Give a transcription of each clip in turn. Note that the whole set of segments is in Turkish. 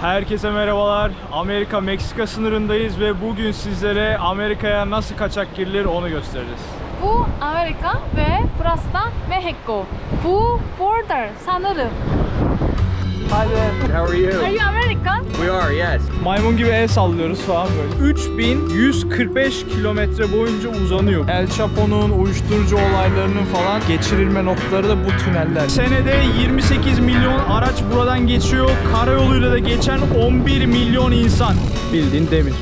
Herkese merhabalar. Amerika-Meksika sınırındayız ve bugün sizlere Amerika'ya nasıl kaçak girilir onu göstereceğiz. Bu Amerika ve burası da Mexico. Bu border sanırım. Hadi. How are you? Are you American? We are, yes. Maymun gibi el sallıyoruz falan böyle. 3145 kilometre boyunca uzanıyor. El Chapo'nun uyuşturucu olaylarının falan geçirilme noktaları da bu tüneller. Senede 28 milyon araç buradan geçiyor. Karayoluyla da geçen 11 milyon insan. Bildiğin demir.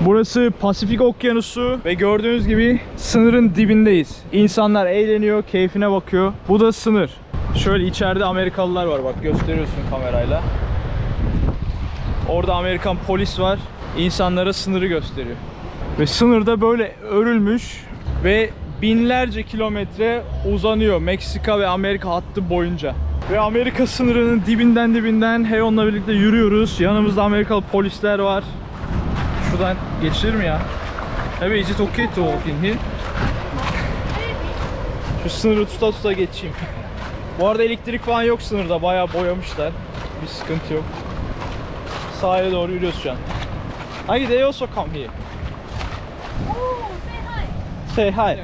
Burası Pasifik Okyanusu ve gördüğünüz gibi sınırın dibindeyiz. İnsanlar eğleniyor, keyfine bakıyor. Bu da sınır. Şöyle içeride Amerikalılar var, bak gösteriyorsun kamerayla. Orada Amerikan polis var. İnsanlara sınırı gösteriyor. Ve sınırda böyle örülmüş ve binlerce kilometre uzanıyor Meksika ve Amerika hattı boyunca. Ve Amerika sınırının dibinden Heyon'la birlikte yürüyoruz. Yanımızda Amerikalı polisler var. Şuradan geçilir mi ya? Maybe is it okay to walk in here? Şu sınırı tuta geçeyim. Bu arada elektrik falan yok sınırda. Bayağı boyamışlar. Bir sıkıntı yok. Sahile doğru yürüyoruz şu an. Hey, they also come here. Oh, say hi. Say hi.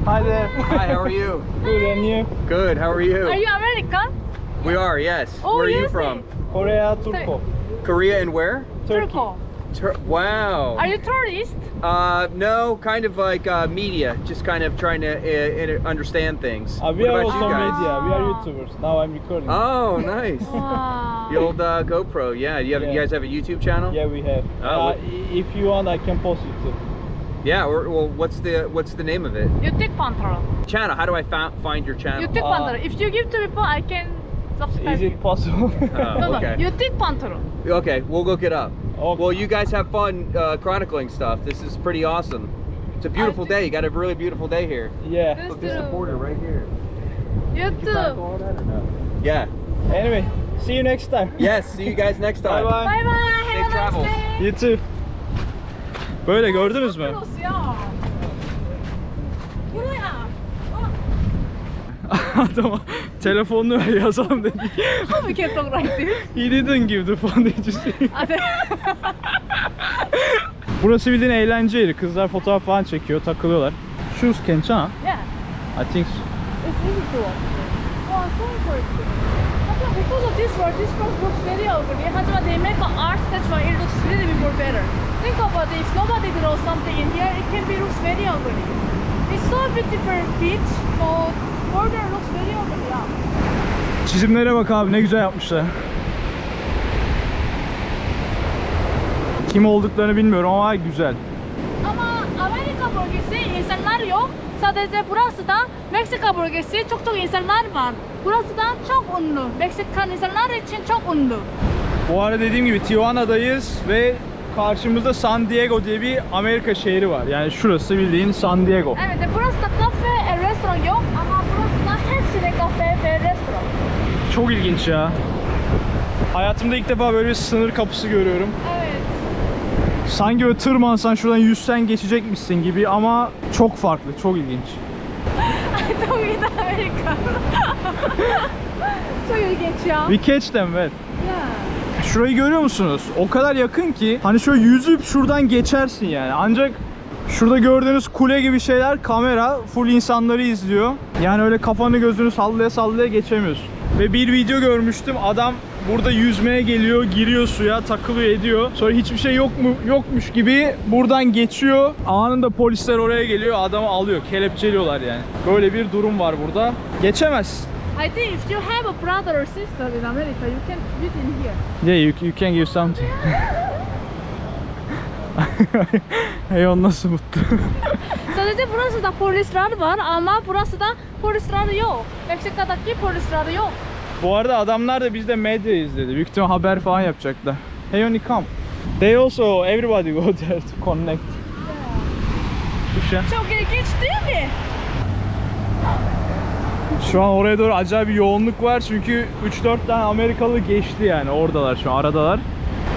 Hi there. Hi, how are you? Good, and you? Good, how are you? Are you American? We are, yes. Oh, Where are you yes, from? Korea, Turko. Korea and where? Turkey. Wow. Are you tourist? No, kind of like media, just kind of trying to understand things. We What are about also you guys? media. We are YouTubers. Now I'm recording. Oh, nice. Wow. The old GoPro, yeah. You guys have a YouTube channel? Yeah, we have. If you want, I can post it too. Yeah. Well, what's the name of it? You take Pantaro. Channel. How do I find your channel? You take Pantaro. If you give to people, I can subscribe Is you. it possible? No, okay. you take Pantaro. Okay, we'll look it up. Okay. Well, you guys have fun chronicling stuff. This is pretty awesome. It's a beautiful day. You got a really beautiful day here. Yeah. This Look, there's the too. border right here. You Did you chronicle too. all that or no? Yeah. Anyway, see you next time. Yes. See you guys next time. Bye bye. Bye bye. Safe Have a travels. nice day. You too. Böyle gördünüz mü? Close ya. Buraya. Adama telefonunu ver yazalım dedik. How we can talk like this? He didn't give the phone, did you see? Burası bildiğin eğlence yeri. Kızlar fotoğraf falan çekiyor, takılıyorlar. Shoes Kencha? Yeah. I think so. It's really cool. Wow, so interesting. Because of this world looks very ugly. 하지만 they make an art statue, it looks really more better. Think about it. If nobody draws something in here, it can be looks very ugly. It's so beautiful beach, but border looks very ugly. Yeah. Çizimlere bak abi, ne güzel yapmışlar. Kim olduklarını bilmiyorum ama güzel. Ama Amerika bölgesi insanlar yok. Sadece burası da Meksika bölgesi çok insanlar var. Burası da çok ünlü. Meksikan insanlar için çok ünlü. Bu arada dediğim gibi Tijuana'dayız ve karşımızda San Diego diye bir Amerika şehri var. Yani şurası bildiğin San Diego. Evet, burası da kafe, restoran yok ama burası da hepsinde kafe ve restoran. Çok ilginç ya. Hayatımda ilk defa böyle bir sınır kapısı görüyorum. Evet. Sanki böyle tırmansan şuradan yüzsen geçecekmişsin gibi ama çok farklı, çok ilginç. I don't mean Amerika. Çok ilginç ya. We catch them, evet. Yeah. Şurayı görüyor musunuz? O kadar yakın ki hani şöyle yüzüp şuradan geçersin yani. Ancak şurada gördüğünüz kule gibi şeyler kamera full insanları izliyor. Yani öyle kafanı gözünü sallaya sallaya geçemiyorsun. Ve bir video görmüştüm. Adam burada yüzmeye geliyor, giriyor suya, takılıyor ediyor. Sonra hiçbir şey yokmuş gibi buradan geçiyor. Anında polisler oraya geliyor, adamı alıyor, kelepçeliyorlar yani. Böyle bir durum var burada. Geçemez. I think if you have a brother or sister in America, you can live in here. Yeah, you can give something. Hey, o nasıl mutlu? Sadece burası da polisler var ama burası da polisler yok. Meksika'daki polisler yok. Bu arada adamlar da bizde medya izledi. Büyük ihtimal haber falan yapacaklar. Hey, only come. They also, everybody go there to connect. Düşen. Çok ilginç değil mi? Şu an oraya doğru acayip bir yoğunluk var çünkü 3-4 tane Amerikalı geçti yani oradalar şu an aradalar.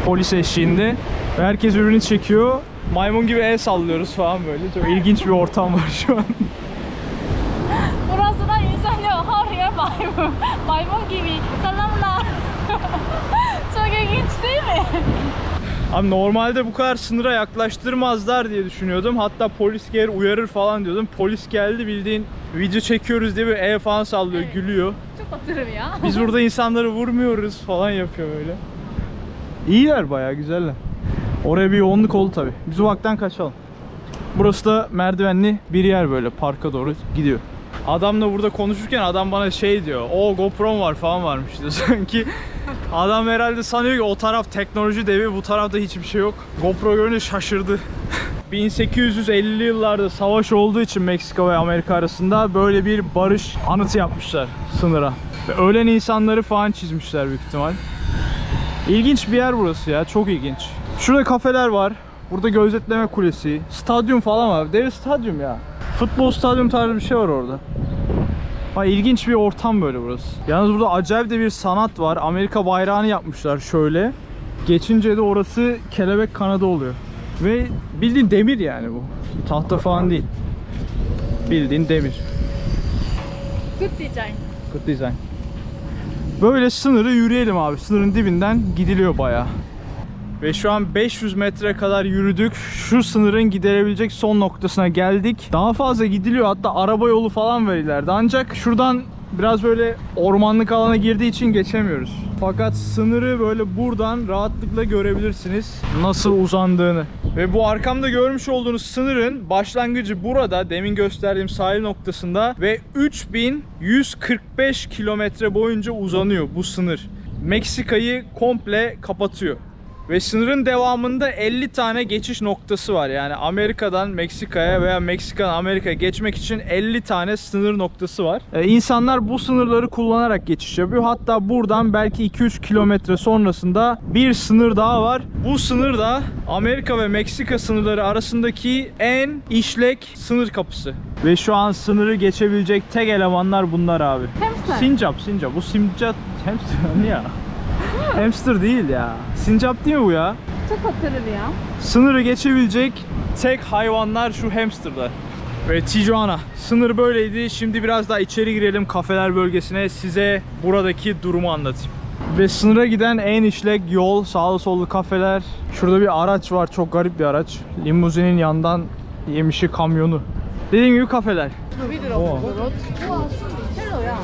Polis eşliğinde ve herkes birbirini çekiyor. Maymun gibi el sallıyoruz falan böyle. Çok ilginç bir ortam var şu an. Burası da insan yok. Her yer maymun. Maymun gibi. Selamlar. Abi normalde bu kadar sınıra yaklaştırmazlar diye düşünüyordum. Hatta polis gelir uyarır falan diyordum. Polis geldi, bildiğin video çekiyoruz diye bir el falan sallıyor, Evet. gülüyor. Çok oturum ya. Biz burada insanları vurmuyoruz falan yapıyor böyle. İyiler, bayağı güzeller. Oraya bir yoğunluk oldu tabi. Biz ufaktan kaçalım. Burası da merdivenli bir yer, böyle parka doğru gidiyor. Adamla burada konuşurken adam bana şey diyor. O GoPro'm var falan varmış diyor. Sanki adam herhalde sanıyor ki o taraf teknoloji devi, bu tarafta hiçbir şey yok. GoPro görünce şaşırdı. 1850'li yıllarda savaş olduğu için Meksika ve Amerika arasında böyle bir barış anıtı yapmışlar sınıra. Ve ölen insanları falan çizmişler büyük ihtimal. İlginç bir yer burası ya, çok ilginç. Şurada kafeler var. Burada gözetleme kulesi, stadyum falan var. Dev stadyum ya. Futbol stadyum tarzı bir şey var orada. Bak, ilginç bir ortam böyle burası. Yalnız burada acayip de bir sanat var. Amerika bayrağını yapmışlar şöyle. Geçince de orası kelebek kanadı oluyor. Ve bildiğin demir yani bu. Tahta falan değil. Bildiğin demir. Good design. Good design. Böyle sınırı yürüyelim abi. Sınırın dibinden gidiliyor bayağı. Ve şu an 500 metre kadar yürüdük. Şu sınırın giderebilecek son noktasına geldik. Daha fazla gidiliyor. Hatta araba yolu falan var ileride. Ancak şuradan biraz böyle ormanlık alana girdiği için geçemiyoruz. Fakat sınırı böyle buradan rahatlıkla görebilirsiniz nasıl uzandığını. Ve bu arkamda görmüş olduğunuz sınırın başlangıcı burada, demin gösterdiğim sahil noktasında ve 3145 kilometre boyunca uzanıyor bu sınır. Meksika'yı komple kapatıyor. Ve sınırın devamında 50 tane geçiş noktası var. Yani Amerika'dan Meksika'ya veya Meksika'dan Amerika'ya geçmek için 50 tane sınır noktası var. İnsanlar bu sınırları kullanarak geçiş yapıyor. Hatta buradan belki 2-3 kilometre sonrasında bir sınır daha var. Bu sınır da Amerika ve Meksika sınırları arasındaki en işlek sınır kapısı. Ve şu an sınırı geçebilecek tek elemanlar bunlar abi. Hamster. Sincap. Bu sincap hamster ne ya? Hamster değil ya. Sincap değil mi bu ya? Çok oturum ya. Sınırı geçebilecek tek hayvanlar şu hamsterlar. Ve Tijuana. Sınır böyleydi. Şimdi biraz daha içeri girelim kafeler bölgesine. Size buradaki durumu anlatayım. Ve sınıra giden en işlek yol, sağlı sollu kafeler. Şurada bir araç var. Çok garip bir araç. Limuzinin yandan yemişi kamyonu. Dediğim gibi kafeler. Oo. Hello ya.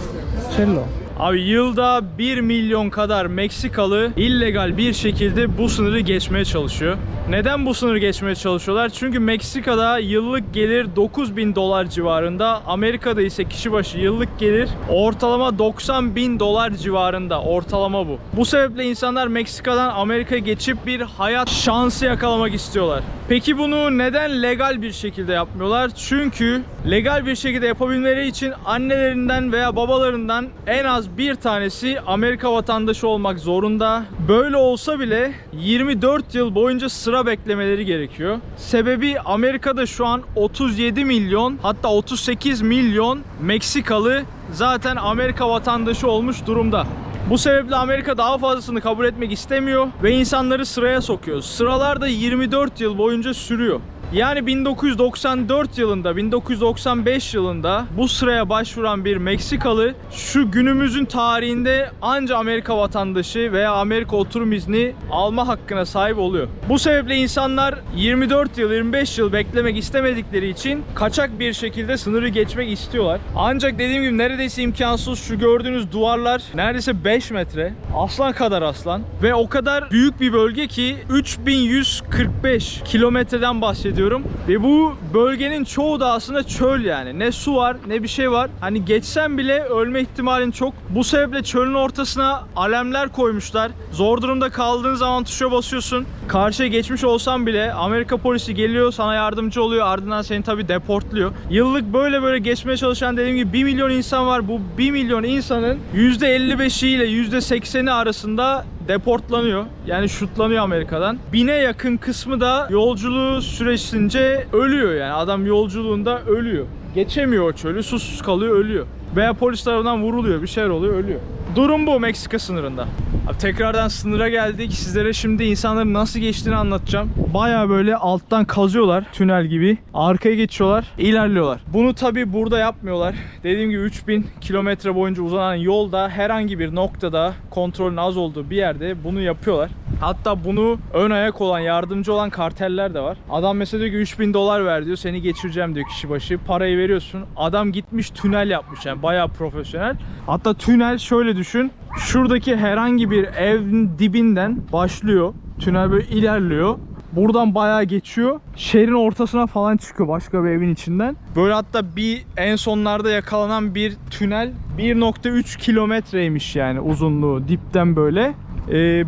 Cello. Abi yılda 1 milyon kadar Meksikalı illegal bir şekilde bu sınırı geçmeye çalışıyor. Neden bu sınırı geçmeye çalışıyorlar? Çünkü Meksika'da yıllık gelir $9.000 civarında. Amerika'da ise kişi başı yıllık gelir ortalama $90.000 civarında. Ortalama bu. Bu sebeple insanlar Meksika'dan Amerika'ya geçip bir hayat şansı yakalamak istiyorlar. Peki bunu neden legal bir şekilde yapmıyorlar? Çünkü legal bir şekilde yapabilmeleri için annelerinden veya babalarından en az bir tanesi Amerika vatandaşı olmak zorunda. Böyle olsa bile 24 yıl boyunca sıra beklemeleri gerekiyor. Sebebi Amerika'da şu an 37 milyon hatta 38 milyon Meksikalı zaten Amerika vatandaşı olmuş durumda. Bu sebeple Amerika daha fazlasını kabul etmek istemiyor ve insanları sıraya sokuyor. Sıralar da 24 yıl boyunca sürüyor. Yani 1994 yılında, 1995 yılında bu sıraya başvuran bir Meksikalı şu günümüzün tarihinde anca Amerika vatandaşı veya Amerika oturum izni alma hakkına sahip oluyor. Bu sebeple insanlar 24 yıl, 25 yıl beklemek istemedikleri için kaçak bir şekilde sınırı geçmek istiyorlar. Ancak dediğim gibi neredeyse imkansız. Şu gördüğünüz duvarlar neredeyse 5 metre. Aslan kadar aslan. Ve o kadar büyük bir bölge ki 3145 kilometreden bahsediyorum. Ve bu bölgenin çoğu da aslında çöl yani. Ne su var ne bir şey var. Hani geçsen bile ölme ihtimalin çok. Bu sebeple çölün ortasına alemler koymuşlar. Zor durumda kaldığın zaman tuşa basıyorsun. Karşıya geçmiş olsan bile Amerika polisi geliyor, sana yardımcı oluyor. Ardından seni tabii deportluyor. Yıllık böyle geçmeye çalışan dediğim gibi 1 milyon insan var. Bu 1 milyon insanın %55'i ile %80'i arasında deportlanıyor. Yani şutlanıyor Amerika'dan. 1000'e yakın kısmı da yolculuğu süresince ölüyor yani. Adam yolculuğunda ölüyor. Geçemiyor o çölü, susuz kalıyor, ölüyor. Veya polis tarafından vuruluyor, bir şeyler oluyor, ölüyor. Durum bu Meksika sınırında. Abi tekrardan sınıra geldik. Sizlere şimdi insanların nasıl geçtiğini anlatacağım. Baya böyle alttan kazıyorlar, tünel gibi. Arkaya geçiyorlar, ilerliyorlar. Bunu tabi burada yapmıyorlar. Dediğim gibi 3000 kilometre boyunca uzanan yolda herhangi bir noktada kontrolün az olduğu bir yerde bunu yapıyorlar. Hatta bunu ön ayak olan, yardımcı olan karteller de var. Adam mesela diyor ki $3000 ver diyor, seni geçireceğim diyor kişi başı. Parayı veriyorsun. Adam gitmiş tünel yapmış, yani bayağı profesyonel. Hatta tünel şöyle düşün. Şuradaki herhangi bir evin dibinden başlıyor. Tünel böyle ilerliyor. Buradan bayağı geçiyor. Şehrin ortasına falan çıkıyor başka bir evin içinden. Böyle hatta bir en sonlarda yakalanan bir tünel 1.3 kilometreymiş yani uzunluğu dipten böyle.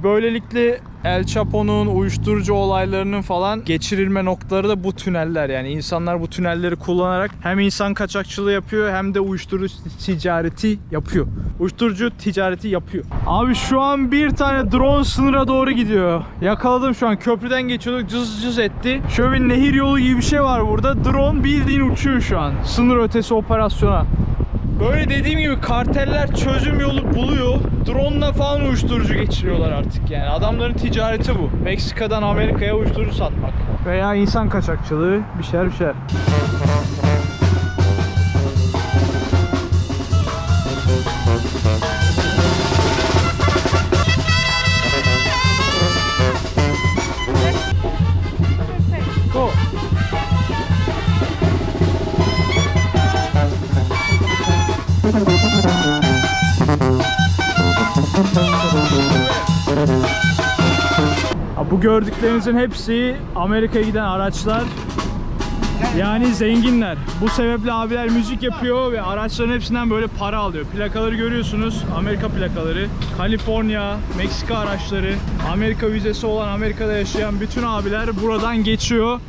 Böylelikle El Chapo'nun uyuşturucu olaylarının falan geçirilme noktaları da bu tüneller. Yani insanlar bu tünelleri kullanarak hem insan kaçakçılığı yapıyor hem de uyuşturucu ticareti yapıyor. Uyuşturucu ticareti yapıyor. Abi şu an bir tane drone sınıra doğru gidiyor. Yakaladım şu an, köprüden geçiyorduk, cız cız etti. Şöyle bir nehir yolu gibi bir şey var burada. Drone bildiğin uçuyor şu an. Sınır ötesi operasyona. Böyle dediğim gibi karteller çözüm yolu buluyor. Drone'la falan uyuşturucu geçiriyorlar artık yani. Adamların ticareti bu. Meksika'dan Amerika'ya uyuşturucu satmak. Veya insan kaçakçılığı, bir şeyler. Go. Bu gördüklerinizin hepsi Amerika'ya giden araçlar. Yani zenginler. Bu sebeple abiler müzik yapıyor ve araçların hepsinden böyle para alıyor. Plakaları görüyorsunuz. Amerika plakaları. Kaliforniya, Meksika araçları. Amerika vizesi olan, Amerika'da yaşayan bütün abiler buradan geçiyor.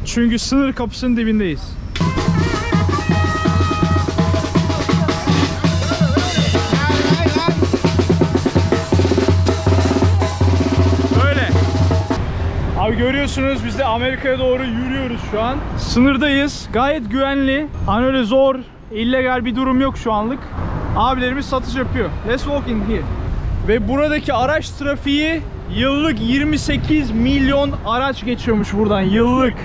Çünkü sınır kapısının dibindeyiz. Abi görüyorsunuz biz de Amerika'ya doğru yürüyoruz şu an. Sınırdayız. Gayet güvenli. Hani öyle zor, illegal bir durum yok şu anlık. Abilerimiz satış yapıyor. Let's walk in here. Ve buradaki araç trafiği yıllık 28 milyon araç geçiyormuş buradan yıllık.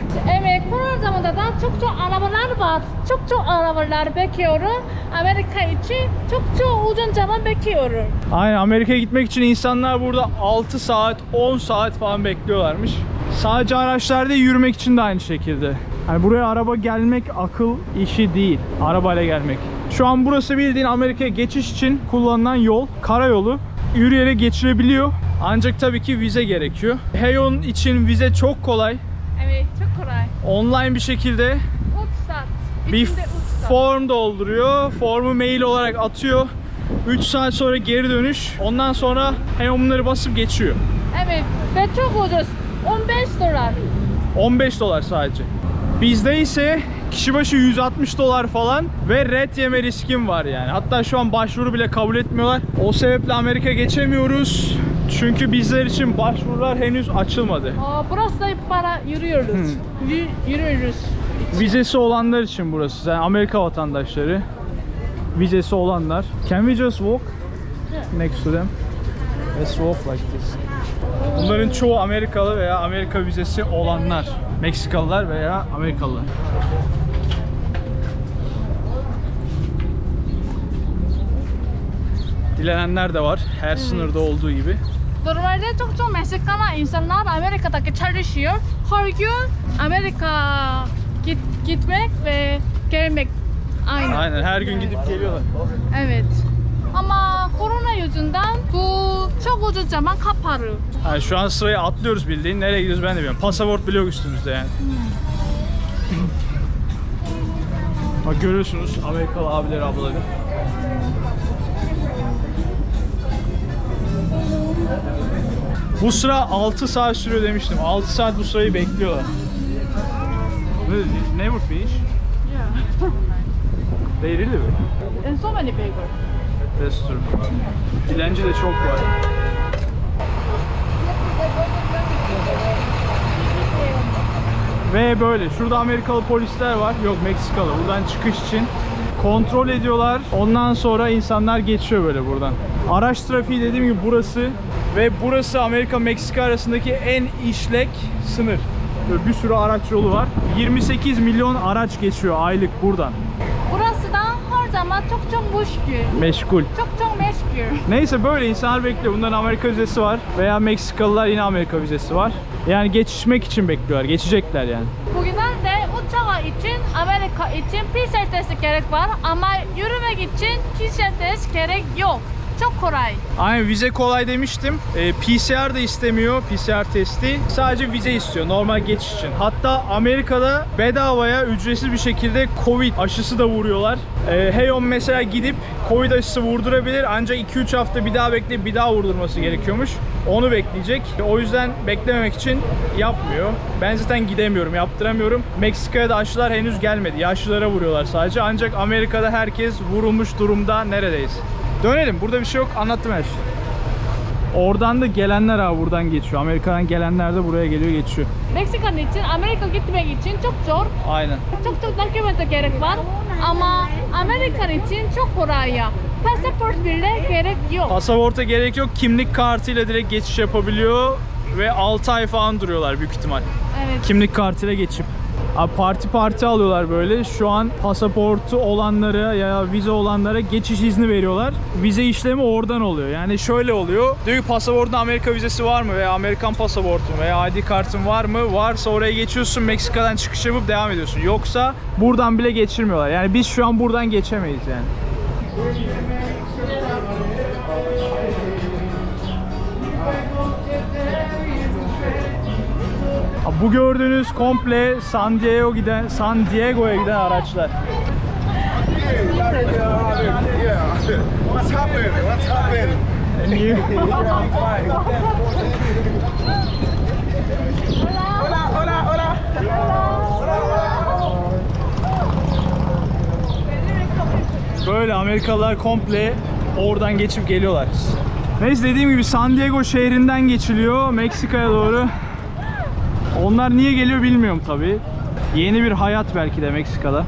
Evet, korona zamanında da çok arabalar var. Çok arabalar bekliyorum. Amerika için çok uzun zaman bekliyorum. Aynen, Amerika'ya gitmek için insanlar burada 6 saat, 10 saat falan bekliyorlarmış. Sadece araçlar değil, yürümek için de aynı şekilde. Yani buraya araba gelmek akıl işi değil. Arabayla gelmek. Şu an burası bildiğin Amerika'ya geçiş için kullanılan yol. Karayolu. Yürüyerek geçilebiliyor. Ancak tabii ki vize gerekiyor. Heyon için vize çok kolay. Evet, çok kolay. Online bir şekilde 3 saat. bir İçinde 3 saat. form dolduruyor. Formu mail olarak atıyor. 3 saat sonra geri dönüş. Ondan sonra Heyon'ları basıp geçiyor. Evet, ve çok ucuz. $15. $15 sadece. Bizde ise kişi başı $160 falan ve red yeme riskim var yani. Hatta şu an başvuru bile kabul etmiyorlar. O sebeple Amerika geçemiyoruz. Çünkü bizler için başvurular henüz açılmadı. Burası da para yürüyoruz. Yürüyoruz. Vizesi olanlar için burası. Yani Amerika vatandaşları. Vizesi olanlar. Can we just walk next to them? Let's walk like this. Bunların çoğu Amerikalı veya Amerika vizesi olanlar. Meksikalılar veya Amerikalılar. Dilenenler de var. Her sınırda olduğu gibi. Normalde çok Meksikalı insanlar Amerika'daki çalışıyor. Her gün Amerika gitmek ve gelmek aynı. Aynen, her gün gidip geliyorlar. Evet. Ama korona yüzünden bu çok uzun zaman kapalı. Yani şu an sırayı atlıyoruz bildiğin. Nereye gidiyoruz ben de bilmiyorum. Pasaport bile yok üstümüzde yani. Bak görüyorsunuz Amerikalı abileri, ablaları. Bu sıra 6 saat sürüyor demiştim. 6 saat bu sırayı bekliyorlar. Never finish? Yeah. They really will. And so many people. That's true. Dilenci de çok var. Ve böyle şurada Amerikalı polisler var. Yok, Meksikalı. Buradan çıkış için kontrol ediyorlar. Ondan sonra insanlar geçiyor böyle buradan. Araç trafiği dediğim gibi burası. Ve burası Amerika-Meksika arasındaki en işlek sınır. Böyle bir sürü araç yolu var. 28 milyon araç geçiyor aylık buradan. Burası da her ama çok meşgul. Meşgul. Çok meşgul. Neyse böyle insanlar bekliyor. Bunların Amerika vizesi var. Veya Meksikalılar yine Amerika vizesi var. Yani geçişmek için bekliyorlar. Geçecekler yani. Bugünden de uçağı için Amerika için PCR testi gerek var ama yürümek için PCR test gerek yok. Çok kolay. Aynen, vize kolay demiştim. PCR da istemiyor, PCR testi. Sadece vize istiyor normal geçiş için. Hatta Amerika'da bedavaya ücretsiz bir şekilde Covid aşısı da vuruyorlar. Heyon mesela gidip Covid aşısı vurdurabilir ancak 2-3 hafta bir daha bekleyip bir daha vurdurması gerekiyormuş. Onu bekleyecek. O yüzden beklememek için yapmıyor. Ben zaten gidemiyorum, yaptıramıyorum. Meksika'ya da aşılar henüz gelmedi. Yaşlılara vuruyorlar sadece. Ancak Amerika'da herkes vurulmuş durumda neredeyse. Dönelim. Burada bir şey yok. Anlattım her şeyi. Oradan da gelenler abi buradan geçiyor. Amerika'dan gelenler de buraya geliyor, geçiyor. Meksikan için Amerika gitmek için çok zor. Aynen. Çok dokümente gerek var ama Amerikan için çok kolay ya. Pasaport bile gerek yok. Pasaporta gerek yok. Kimlik kartıyla direkt geçiş yapabiliyor ve 6 ay falan duruyorlar büyük ihtimal. Evet. Kimlik kartıyla geçip. Abi parti alıyorlar böyle. Şu an pasaportu olanlara ya vize olanlara geçiş izni veriyorlar. Vize işlemi oradan oluyor. Yani şöyle oluyor. Diyor ki pasaportun Amerika vizesi var mı? Veya Amerikan pasaportun veya ID kartın var mı? Varsa oraya geçiyorsun. Meksika'dan çıkış yapıp devam ediyorsun. Yoksa buradan bile geçirmiyorlar. Yani biz şu an buradan geçemeyiz yani. Bu gördüğünüz komple San Diego'ya giden araçlar. What's happening? What's happening? Hola, hola. Böyle Amerikalılar komple oradan geçip geliyorlar. Neyse, dediğim gibi San Diego şehrinden geçiliyor Meksika'ya doğru. Onlar niye geliyor bilmiyorum tabii. Yeni bir hayat belki de Meksika'da.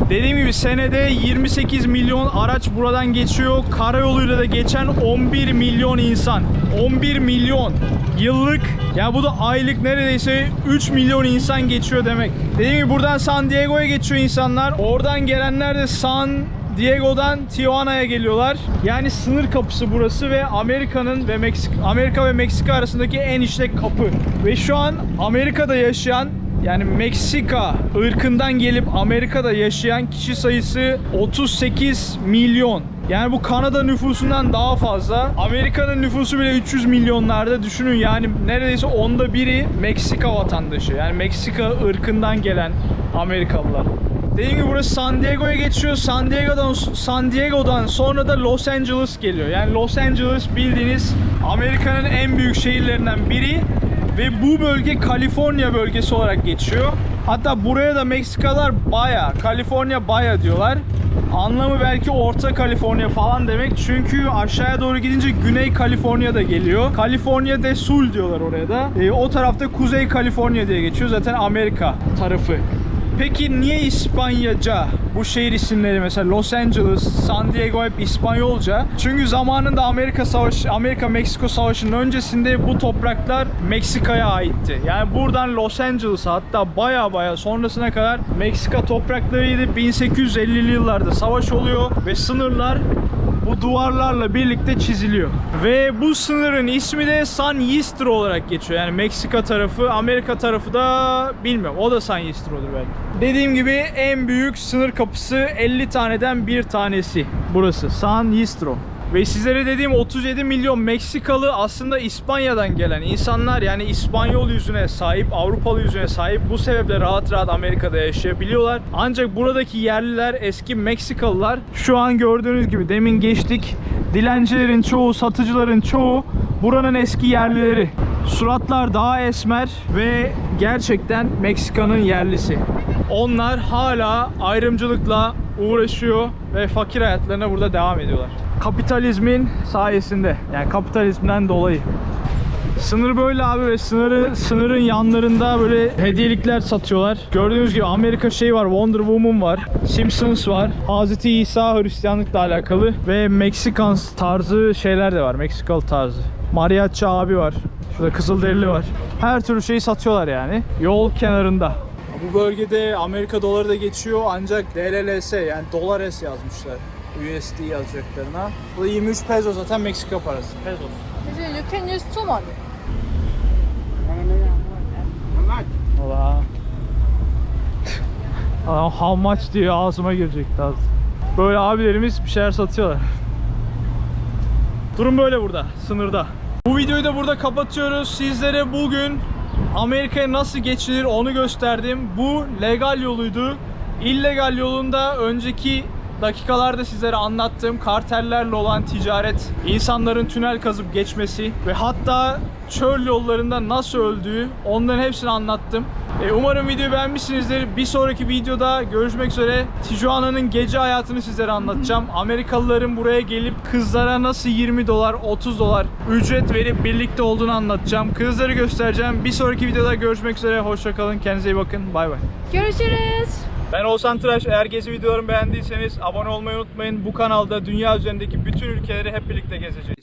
Dediğim gibi senede 28 milyon araç buradan geçiyor. Karayoluyla da geçen 11 milyon insan. 11 milyon yıllık. Ya bu da aylık neredeyse 3 milyon insan geçiyor demek. Dediğim gibi buradan San Diego'ya geçiyor insanlar. Oradan gelenler de San Diego'dan Tijuana'ya geliyorlar. Yani sınır kapısı burası ve Amerika'nın ve Amerika ve Meksika arasındaki en işlek kapı. Ve şu an Amerika'da yaşayan, yani Meksika ırkından gelip Amerika'da yaşayan kişi sayısı 38 milyon. Yani bu Kanada nüfusundan daha fazla. Amerika'nın nüfusu bile 300 milyonlarda, düşünün yani neredeyse onda biri Meksika vatandaşı. Yani Meksika ırkından gelen Amerikalılar. Dediğim gibi burası San Diego'ya geçiyor. San Diego'dan sonra da Los Angeles geliyor. Yani Los Angeles bildiğiniz Amerika'nın en büyük şehirlerinden biri ve bu bölge Kaliforniya bölgesi olarak geçiyor. Hatta buraya da Meksikalılar Kaliforniya Baya diyorlar. Anlamı belki Orta Kaliforniya falan demek. Çünkü aşağıya doğru gidince Güney Kaliforniya da geliyor. Kaliforniya del Sur diyorlar oraya da. O tarafta Kuzey Kaliforniya diye geçiyor. Zaten Amerika tarafı. Peki niye İspanyaca bu şehir isimleri, mesela Los Angeles, San Diego hep İspanyolca? Çünkü zamanında Amerika-Meksiko Savaşı'nın öncesinde bu topraklar Meksika'ya aitti. Yani buradan Los Angeles'a, hatta baya sonrasına kadar Meksika topraklarıydı. 1850'li yıllarda savaş oluyor ve sınırlar bu duvarlarla birlikte çiziliyor. Ve bu sınırın ismi de San Ysidro olarak geçiyor. Yani Meksika tarafı, Amerika tarafı da bilmiyorum. O da San Ysidro'dur belki. Dediğim gibi en büyük sınır kapısı, 50 taneden bir tanesi burası. San Ysidro. Ve sizlere dediğim 37 milyon Meksikalı aslında İspanya'dan gelen insanlar, yani İspanyol yüzüne sahip, Avrupalı yüzüne sahip. Bu sebeple rahat Amerika'da yaşayabiliyorlar. Ancak buradaki yerliler, eski Meksikalılar, şu an gördüğünüz gibi demin geçtik. Dilencilerin çoğu, satıcıların çoğu buranın eski yerlileri. Suratlar daha esmer ve gerçekten Meksika'nın yerlisi. Onlar hala ayrımcılıkla uğraşıyor ve fakir hayatlarına burada devam ediyorlar. Kapitalizmin sayesinde, yani kapitalizmden dolayı. Sınır böyle abi ve sınırın yanlarında böyle hediyelikler satıyorlar. Gördüğünüz gibi Amerika şeyi var, Wonder Woman var, Simpsons var, Hazreti İsa Hristiyanlıkla alakalı ve Meksikan tarzı şeyler de var, Meksikalı tarzı. Mariachi abi var, şurada Kızılderili var. Her türlü şeyi satıyorlar yani yol kenarında. Bu bölgede Amerika doları da geçiyor ancak DLLS, yani Dolares yazmışlar. USD yazacaklarına. Bu da 23 peso zaten Meksika parası. Peso. You can use 2 money. Valla. Adam how much diyor, ağzıma girecekti az. Böyle abilerimiz bir şeyler satıyorlar. Durum böyle burada, sınırda. Bu videoyu da burada kapatıyoruz. Sizlere bugün Amerika'ya nasıl geçilir onu gösterdim. Bu legal yoluydu. İllegal yolunda önceki dakikalarda sizlere anlattığım kartellerle olan ticaret, insanların tünel kazıp geçmesi ve hatta çöl yollarında nasıl öldüğü, onların hepsini anlattım. Umarım videoyu beğenmişsinizdir. Bir sonraki videoda görüşmek üzere. Tijuana'nın gece hayatını sizlere anlatacağım. Amerikalıların buraya gelip kızlara nasıl 20 dolar, 30 dolar ücret verip birlikte olduğunu anlatacağım. Kızları göstereceğim. Bir sonraki videoda görüşmek üzere. Hoşça kalın. Kendinize iyi bakın. Bay bay. Görüşürüz. Ben Oğuzhan Tıraş. Eğer gezi videolarımı beğendiyseniz abone olmayı unutmayın. Bu kanalda dünya üzerindeki bütün ülkeleri hep birlikte gezeceğiz.